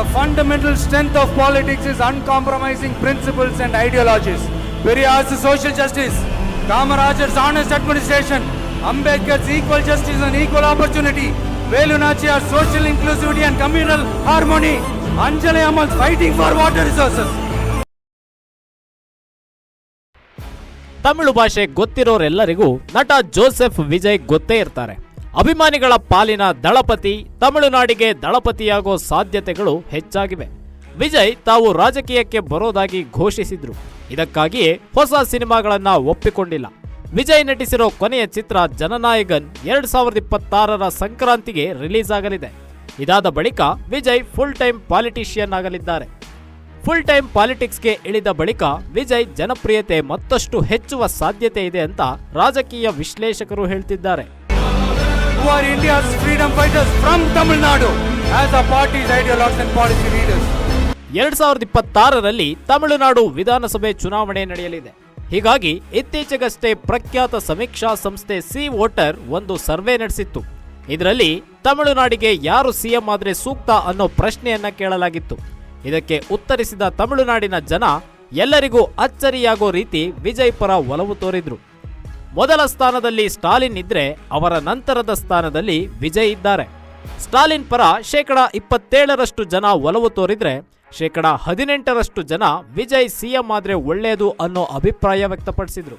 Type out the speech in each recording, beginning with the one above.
The fundamental strength of politics is uncompromising principles and ideologies. Periyar's social justice, Kamarajar's honest administration, Ambedkar's equal justice and equal opportunity, Velu Nachiyar's social inclusivity and communal harmony, Anjali Ammal's fighting for water resources. Tamil ಭಾಷೆ ಗೊತ್ತಿರೋರೆಲ್ಲರಿಗೂ ನಟ Joseph Vijay ಗೊತ್ತೇ ಇರ್ತಾರೆ. ಅಭಿಮಾನಿಗಳ ಪಾಲಿನ ದಳಪತಿ, ತಮಿಳುನಾಡಿಗೆ ದಳಪತಿಯಾಗೋ ಸಾಧ್ಯತೆಗಳು ಹೆಚ್ಚಾಗಿವೆ. ವಿಜಯ್ ತಾವು ರಾಜಕೀಯಕ್ಕೆ ಬರೋದಾಗಿ ಘೋಷಿಸಿದ್ರು. ಇದಕ್ಕಾಗಿಯೇ ಹೊಸ ಸಿನಿಮಾಗಳನ್ನ ಒಪ್ಪಿಕೊಂಡಿಲ್ಲ. ವಿಜಯ್ ನಟಿಸಿರೋ ಕೊನೆಯ ಚಿತ್ರ ಜನನಾಯಕನ್ 2026ರ ಸಂಕ್ರಾಂತಿಗೆ ರಿಲೀಸ್ ಆಗಲಿದೆ. ಇದಾದ ಬಳಿಕ ವಿಜಯ್ ಫುಲ್ ಟೈಮ್ ಪಾಲಿಟಿಷಿಯನ್ ಆಗಲಿದ್ದಾರೆ. ಫುಲ್ ಟೈಮ್ ಪಾಲಿಟಿಕ್ಸ್ಗೆ ಇಳಿದ ಬಳಿಕ ವಿಜಯ್ ಜನಪ್ರಿಯತೆ ಮತ್ತಷ್ಟು ಹೆಚ್ಚುವ ಸಾಧ್ಯತೆ ಇದೆ ಅಂತ ರಾಜಕೀಯ ವಿಶ್ಲೇಷಕರು ಹೇಳ್ತಿದ್ದಾರೆ. Who are India's freedom fighters from Tamil Nadu as a party's ideologues and policy leaders. 2026ರಲ್ಲಿ Tamil Nadu ವಿಧಾನಸಭೆ ಚುನಾವಣೆ ನಡೆಯಲಿದೆ. ಹೀಗಾಗಿ ಇತ್ತೀಚೆಗಷ್ಟೇ ಪ್ರಖ್ಯಾತ ಸಮೀಕ್ಷಾ ಸಂಸ್ಥೆ ಸಿ ವೋಟರ್ ಒಂದು ಸರ್ವೆ ನಡೆಸಿತ್ತು. ಇದರಲ್ಲಿ ತಮಿಳುನಾಡಿಗೆ ಯಾರು ಸಿಎಂ ಆದ್ರೆ ಸೂಕ್ತ ಅನ್ನೋ ಪ್ರಶ್ನೆಯನ್ನ ಕೇಳಲಾಗಿತ್ತು. ಇದಕ್ಕೆ ಉತ್ತರಿಸಿದ ತಮಿಳುನಾಡಿನ ಜನ ಎಲ್ಲರಿಗೂ ಅಚ್ಚರಿಯಾಗೋ ರೀತಿ ವಿಜಯ್ ಪರ ಒಲವು ತೋರಿದ್ರು. ಮೊದಲ ಸ್ಥಾನದಲ್ಲಿ ಸ್ಟಾಲಿನ್ ಇದ್ರೆ ಅವರ ನಂತರದ ಸ್ಥಾನದಲ್ಲಿ ವಿಜಯ್ ಇದ್ದಾರೆ. ಸ್ಟಾಲಿನ್ ಪರ 27% ಜನ ಒಲವು ತೋರಿದ್ರೆ 18% ಜನ ವಿಜಯ್ ಸಿಎಂ ಆದ್ರೆ ಒಳ್ಳೆಯದು ಅನ್ನೋ ಅಭಿಪ್ರಾಯ ವ್ಯಕ್ತಪಡಿಸಿದ್ರು.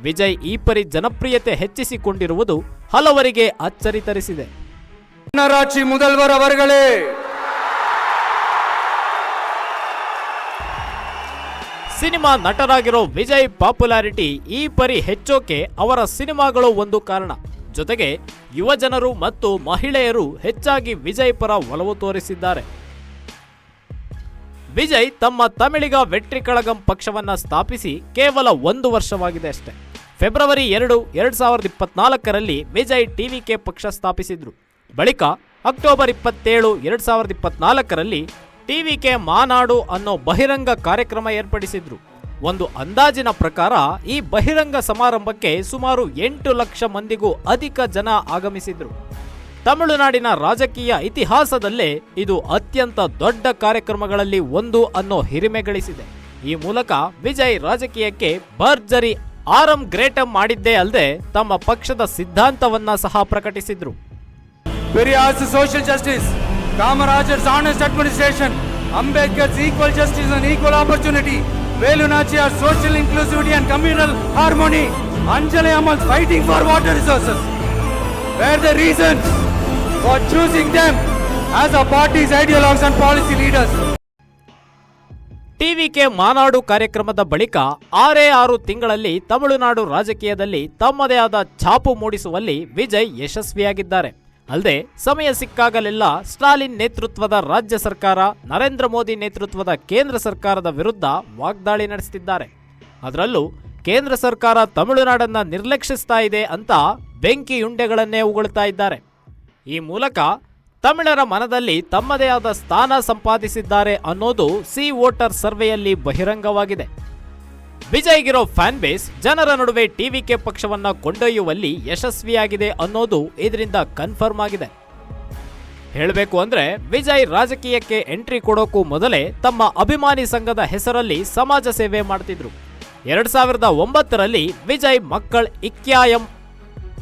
ವಿಜಯ್ ಈ ಪರಿ ಜನಪ್ರಿಯತೆ ಹೆಚ್ಚಿಸಿಕೊಂಡಿರುವುದು ಹಲವರಿಗೆ ಅಚ್ಚರಿ ತರಿಸಿದೆ. ನರಾಚಿ முதல்வர் அவர்களே, ಸಿನಿಮಾ ನಟರಾಗಿರೋ ವಿಜಯ್ ಪಾಪ್ಯುಲಾರಿಟಿ ಈ ಪರಿ ಹೆಚ್ಚೋಕೆ ಅವರ ಸಿನಿಮಾಗಳು ಒಂದು ಕಾರಣ. ಜೊತೆಗೆ ಯುವಜನರು ಮತ್ತು ಮಹಿಳೆಯರು ಹೆಚ್ಚಾಗಿ ವಿಜಯ್ ಪರ ಒಲವು ತೋರಿಸಿದ್ದಾರೆ. ವಿಜಯ್ ತಮ್ಮ ತಮಿಳಿಗ ವೆಟ್ರಿ ಕಳಗಂ ಪಕ್ಷವನ್ನ ಸ್ಥಾಪಿಸಿ ಕೇವಲ 1 ವರ್ಷವಾಗಿದೆ ಅಷ್ಟೇ. ಫೆಬ್ರವರಿ 2, 2024ರಲ್ಲಿ ವಿಜಯ್ ಟಿವಿಕೆ ಪಕ್ಷ ಸ್ಥಾಪಿಸಿದ್ರು. ಬಳಿಕ ಅಕ್ಟೋಬರ್ 27, 2024ರಲ್ಲಿ ಟಿವಿಕೆ ಮಾನಾಡು ಅನ್ನೋ ಬಹಿರಂಗ ಕಾರ್ಯಕ್ರಮ ಏರ್ಪಡಿಸಿದ್ರು. ಒಂದು ಅಂದಾಜಿನ ಪ್ರಕಾರ ಈ ಬಹಿರಂಗ ಸಮಾರಂಭಕ್ಕೆ ಸುಮಾರು 8 ಲಕ್ಷ ಮಂದಿಗೂ ಅಧಿಕ ಜನ ಆಗಮಿಸಿದ್ರು. ತಮಿಳುನಾಡಿನ ರಾಜಕೀಯ ಇತಿಹಾಸದಲ್ಲೇ ಇದು ಅತ್ಯಂತ ದೊಡ್ಡ ಕಾರ್ಯಕ್ರಮಗಳಲ್ಲಿ ಒಂದು ಅನ್ನೋ ಹಿರಿಮೆ ಗಳಿಸಿದೆ. ಈ ಮೂಲಕ ವಿಜಯ್ ರಾಜಕೀಯಕ್ಕೆ ಭರ್ಜರಿ ಆರಂ ಗ್ರೇಟಂ ಮಾಡಿದ್ದೇ ಅಲ್ಲದೆ ತಮ್ಮ ಪಕ್ಷದ ಸಿದ್ಧಾಂತವನ್ನ ಸಹ ಪ್ರಕಟಿಸಿದ್ರು. Periyar's social justice, Kamarajar's honest administration, Ambedkar's equal justice and equal opportunity, Velu Nachiyar's social inclusivity and communal harmony, Anjali Ammal's fighting for water resources were the reasons for choosing them as a party's ideologues and policy leaders. TVK ಮಾನಾಡು ಕಾರ್ಯಕ್ರಮದ ಬಳಿಕ 6 ತಿಂಗಳಲ್ಲಿ ತಮಿಳುನಾಡು ರಾಜಕೀಯದಲ್ಲಿ ತಮ್ಮದೇ ಆದ ಛಾಪು ಮೂಡಿಸುವಲ್ಲಿ ವಿಜಯ್ ಯಶಸ್ವಿಯಾಗಿದ್ದಾರೆ. ಅಲ್ಲದೆ ಸಮಯ ಸಿಕ್ಕಾಗಲೆಲ್ಲ ಸ್ಟಾಲಿನ್ ನೇತೃತ್ವದ ರಾಜ್ಯ ಸರ್ಕಾರ, ನರೇಂದ್ರ ಮೋದಿ ನೇತೃತ್ವದ ಕೇಂದ್ರ ಸರ್ಕಾರದ ವಿರುದ್ಧ ವಾಗ್ದಾಳಿ ನಡೆಸುತ್ತಿದ್ದಾರೆ. ಅದರಲ್ಲೂ ಕೇಂದ್ರ ಸರ್ಕಾರ ತಮಿಳುನಾಡನ್ನ ನಿರ್ಲಕ್ಷಿಸ್ತಾ ಇದೆ ಅಂತ ಬೆಂಕಿಯುಂಡೆಗಳನ್ನೇ ಉಗುಳ್ತಾ ಇದ್ದಾರೆ. ಈ ಮೂಲಕ ತಮಿಳರ ಮನದಲ್ಲಿ ತಮ್ಮದೇ ಆದ ಸ್ಥಾನ ಸಂಪಾದಿಸಿದ್ದಾರೆ ಅನ್ನೋದು ಸಿ ವೋಟರ್ ಸರ್ವೆಯಲ್ಲಿ ಬಹಿರಂಗವಾಗಿದೆ. ವಿಜಯ್ಗಿರೋ ಫ್ಯಾನ್ ಬೇಸ್ ಜನರ ನಡುವೆ ಟಿವಿಕೆ ಪಕ್ಷವನ್ನ ಕೊಂಡೊಯ್ಯುವಲ್ಲಿ ಯಶಸ್ವಿಯಾಗಿದೆ ಅನ್ನೋದು ಇದರಿಂದ ಕನ್ಫರ್ಮ್ ಆಗಿದೆ. ಹೇಳಬೇಕು ಅಂದ್ರೆ ವಿಜಯ್ ರಾಜಕೀಯಕ್ಕೆ ಎಂಟ್ರಿ ಕೊಡೋಕ್ಕೂ ಮೊದಲೇ ತಮ್ಮ ಅಭಿಮಾನಿ ಸಂಘದ ಹೆಸರಲ್ಲಿ ಸಮಾಜ ಸೇವೆ ಮಾಡ್ತಿದ್ರು. 2009ರಲ್ಲಿ ವಿಜಯ್ ಮಕ್ಕಳ್ ಇಕ್ಯಾಯಂ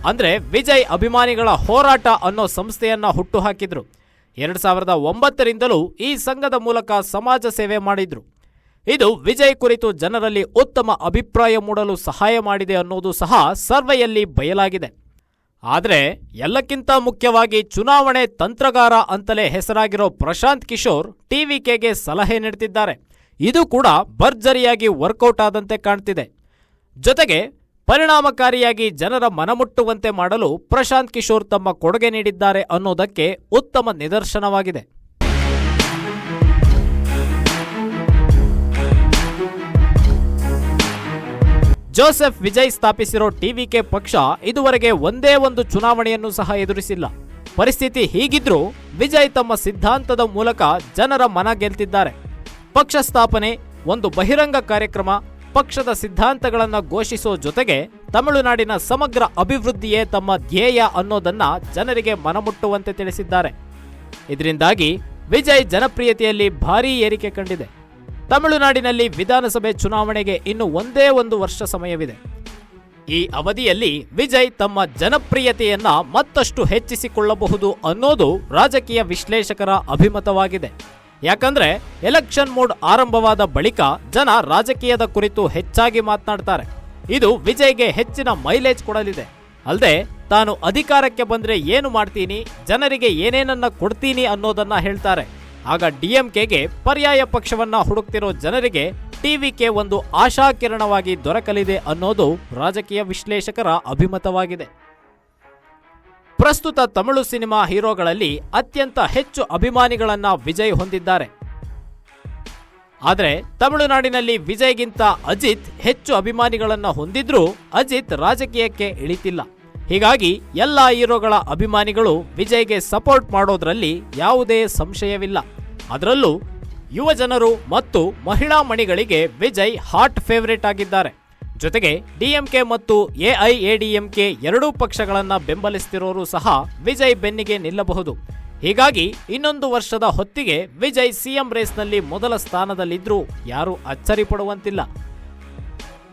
ಅಂದ್ರೆ ವಿಜಯ್ ಅಭಿಮಾನಿಗಳ ಹೋರಾಟ ಅನ್ನೋ ಸಂಸ್ಥೆಯನ್ನ ಹುಟ್ಟುಹಾಕಿದ್ರು. 2009ರಿಂದಲೂ ಈ ಸಂಘದ ಮೂಲಕ ಸಮಾಜ ಸೇವೆ ಮಾಡಿದ್ರು. ಇದು ವಿಜಯ್ ಕುರಿತು ಜನರಲ್ಲಿ ಉತ್ತಮ ಅಭಿಪ್ರಾಯ ಮೂಡಲು ಸಹಾಯ ಮಾಡಿದೆ ಅನ್ನೋದು ಸಹ ಸರ್ವೆಯಲ್ಲಿ ಬಯಲಾಗಿದೆ. ಆದರೆ ಎಲ್ಲಕ್ಕಿಂತ ಮುಖ್ಯವಾಗಿ ಚುನಾವಣೆ ತಂತ್ರಗಾರ ಅಂತಲೇ ಹೆಸರಾಗಿರೋ ಪ್ರಶಾಂತ್ ಕಿಶೋರ್ ಟಿವಿಕೆಗೆ ಸಲಹೆ ನೀಡುತ್ತಿದ್ದಾರೆ. ಇದು ಕೂಡ ಭರ್ಜರಿಯಾಗಿ ವರ್ಕೌಟ್ ಆದಂತೆ ಕಾಣ್ತಿದೆ. ಜೊತೆಗೆ ಪರಿಣಾಮಕಾರಿಯಾಗಿ ಜನರ ಮನಮುಟ್ಟುವಂತೆ ಮಾಡಲು ಪ್ರಶಾಂತ್ ಕಿಶೋರ್ ತಮ್ಮ ಕೊಡುಗೆ ನೀಡಿದ್ದಾರೆ ಅನ್ನೋದಕ್ಕೆ ಉತ್ತಮ ನಿದರ್ಶನವಾಗಿದೆ. ಜೋಸೆಫ್ ವಿಜಯ್ ಸ್ಥಾಪಿಸಿರೋ ಟಿವಿಕೆ ಪಕ್ಷ ಇದುವರೆಗೆ ಒಂದೇ ಒಂದು ಚುನಾವಣೆಯನ್ನು ಸಹ ಎದುರಿಸಿಲ್ಲ. ಪರಿಸ್ಥಿತಿ ಹೀಗಿದ್ರೂ ವಿಜಯ್ ತಮ್ಮ ಸಿದ್ಧಾಂತದ ಮೂಲಕ ಜನರ ಮನ ಗೆಲ್ತಿದ್ದಾರೆ. ಪಕ್ಷ ಸ್ಥಾಪನೆ, ಒಂದು ಬಹಿರಂಗ ಕಾರ್ಯಕ್ರಮ, ಪಕ್ಷದ ಸಿದ್ಧಾಂತಗಳನ್ನು ಘೋಷಿಸೋ ಜೊತೆಗೆ ತಮಿಳುನಾಡಿನ ಸಮಗ್ರ ಅಭಿವೃದ್ಧಿಯೇ ತಮ್ಮ ಧ್ಯೇಯ ಅನ್ನೋದನ್ನ ಜನರಿಗೆ ಮನಮುಟ್ಟುವಂತೆ ತಿಳಿಸಿದ್ದಾರೆ. ಇದರಿಂದಾಗಿ ವಿಜಯ್ ಜನಪ್ರಿಯತೆಯಲ್ಲಿ ಭಾರೀ ಏರಿಕೆ ಕಂಡಿದೆ. ತಮಿಳುನಾಡಿನಲ್ಲಿ ವಿಧಾನಸಭೆ ಚುನಾವಣೆಗೆ ಇನ್ನು ಒಂದೇ ಒಂದು ವರ್ಷ ಸಮಯವಿದೆ. ಈ ಅವಧಿಯಲ್ಲಿ ವಿಜಯ್ ತಮ್ಮ ಜನಪ್ರಿಯತೆಯನ್ನ ಮತ್ತಷ್ಟು ಹೆಚ್ಚಿಸಿಕೊಳ್ಳಬಹುದು ಅನ್ನೋದು ರಾಜಕೀಯ ವಿಶ್ಲೇಷಕರ ಅಭಿಮತವಾಗಿದೆ. ಯಾಕಂದ್ರೆ ಎಲೆಕ್ಷನ್ ಮೋಡ್ ಆರಂಭವಾದ ಬಳಿಕ ಜನ ರಾಜಕೀಯದ ಕುರಿತು ಹೆಚ್ಚಾಗಿ ಮಾತನಾಡ್ತಾರೆ. ಇದು ವಿಜಯ್ಗೆ ಹೆಚ್ಚಿನ ಮೈಲೇಜ್ ಕೊಡಲಿದೆ. ಅಲ್ಲದೆ ತಾನು ಅಧಿಕಾರಕ್ಕೆ ಬಂದ್ರೆ ಏನು ಮಾಡ್ತೀನಿ, ಜನರಿಗೆ ಏನೇನನ್ನ ಕೊಡ್ತೀನಿ ಅನ್ನೋದನ್ನ ಹೇಳ್ತಾರೆ. ಆಗ ಡಿಎಂಕೆಗೆ ಪರ್ಯಾಯ ಪಕ್ಷವನ್ನ ಹುಡುಕ್ತಿರೋ ಜನರಿಗೆ ಟಿವಿಕೆ ಒಂದು ಆಶಾಕಿರಣವಾಗಿ ದೊರಕಲಿದೆ ಅನ್ನೋದು ರಾಜಕೀಯ ವಿಶ್ಲೇಷಕರ ಅಭಿಮತವಾಗಿದೆ. ಪ್ರಸ್ತುತ ತಮಿಳು ಸಿನಿಮಾ ಹೀರೋಗಳಲ್ಲಿ ಅತ್ಯಂತ ಹೆಚ್ಚು ಅಭಿಮಾನಿಗಳನ್ನ ವಿಜಯ್ ಹೊಂದಿದ್ದಾರೆ. ಆದರೆ ತಮಿಳುನಾಡಿನಲ್ಲಿ ವಿಜಯ್ಗಿಂತ ಅಜಿತ್ ಹೆಚ್ಚು ಅಭಿಮಾನಿಗಳನ್ನ ಹೊಂದಿದ್ರೂ ಅಜಿತ್ ರಾಜಕೀಯಕ್ಕೆ ಇಳಿತಿಲ್ಲ. ಹೀಗಾಗಿ ಎಲ್ಲ ಹೀರೋಗಳ ಅಭಿಮಾನಿಗಳು ವಿಜಯ್ಗೆ ಸಪೋರ್ಟ್ ಮಾಡೋದ್ರಲ್ಲಿ ಯಾವುದೇ ಸಂಶಯವಿಲ್ಲ. ಅದರಲ್ಲೂ ಯುವ ಜನರು ಮತ್ತು ಮಹಿಳಾ ಮಣಿಗಳಿಗೆ ವಿಜಯ್ ಹಾಟ್ ಫೇವರೇಟ್ ಆಗಿದ್ದಾರೆ. ಜೊತೆಗೆ ಡಿಎಂಕೆ ಮತ್ತು ಎಐಎಡಿಎಂಕೆ ಎರಡೂ ಪಕ್ಷಗಳನ್ನ ಬೆಂಬಲಿಸ್ತಿರೋರು ಸಹ ವಿಜಯ್ ಬೆನ್ನಿಗೆ ನಿಲ್ಲಬಹುದು. ಹೀಗಾಗಿ ಇನ್ನೊಂದು ವರ್ಷದ ಹೊತ್ತಿಗೆ ವಿಜಯ್ ಸಿಎಂ ರೇಸ್ನಲ್ಲಿ ಮೊದಲ ಸ್ಥಾನದಲ್ಲಿದ್ರೂ ಯಾರೂ ಅಚ್ಚರಿ ಪಡುವಂತಿಲ್ಲ.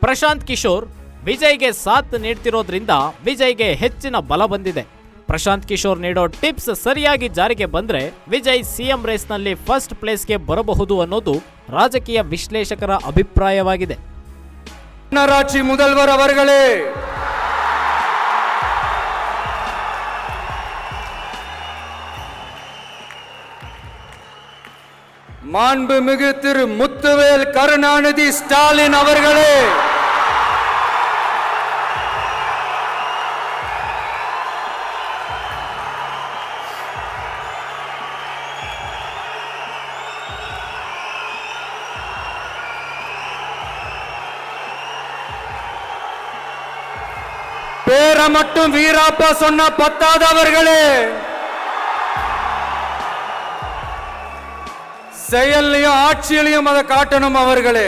ಪ್ರಶಾಂತ್ ಕಿಶೋರ್ ವಿಜಯ್ಗೆ ಸಾಥ್ ನೀಡ್ತಿರೋದ್ರಿಂದ ವಿಜಯ್ಗೆ ಹೆಚ್ಚಿನ ಬಲ ಬಂದಿದೆ. ಪ್ರಶಾಂತ್ ಕಿಶೋರ್ ನೀಡೋ ಟಿಪ್ಸ್ ಸರಿಯಾಗಿ ಜಾರಿಗೆ ಬಂದ್ರೆ ವಿಜಯ್ ಸಿಎಂ ರೇಸ್ನಲ್ಲಿ ಫಸ್ಟ್ ಪ್ಲೇಸ್ಗೆ ಬರಬಹುದು ಅನ್ನೋದು ರಾಜಕೀಯ ವಿಶ್ಲೇಷಕರ ಅಭಿಪ್ರಾಯವಾಗಿದೆ. ನರಾಚಿ முதல்வர் அவர்களே, மாண்புமிகு திரு முத்துவேல் கருணாநிதி ஸ்டாலின் அவர்களே, பேரை மட்டும் வீராப்பா சொன்ன பத்தாதவர்களே, செயல்லையும் ஆட்சியிலையும் அதை காட்டணும் அவர்களே.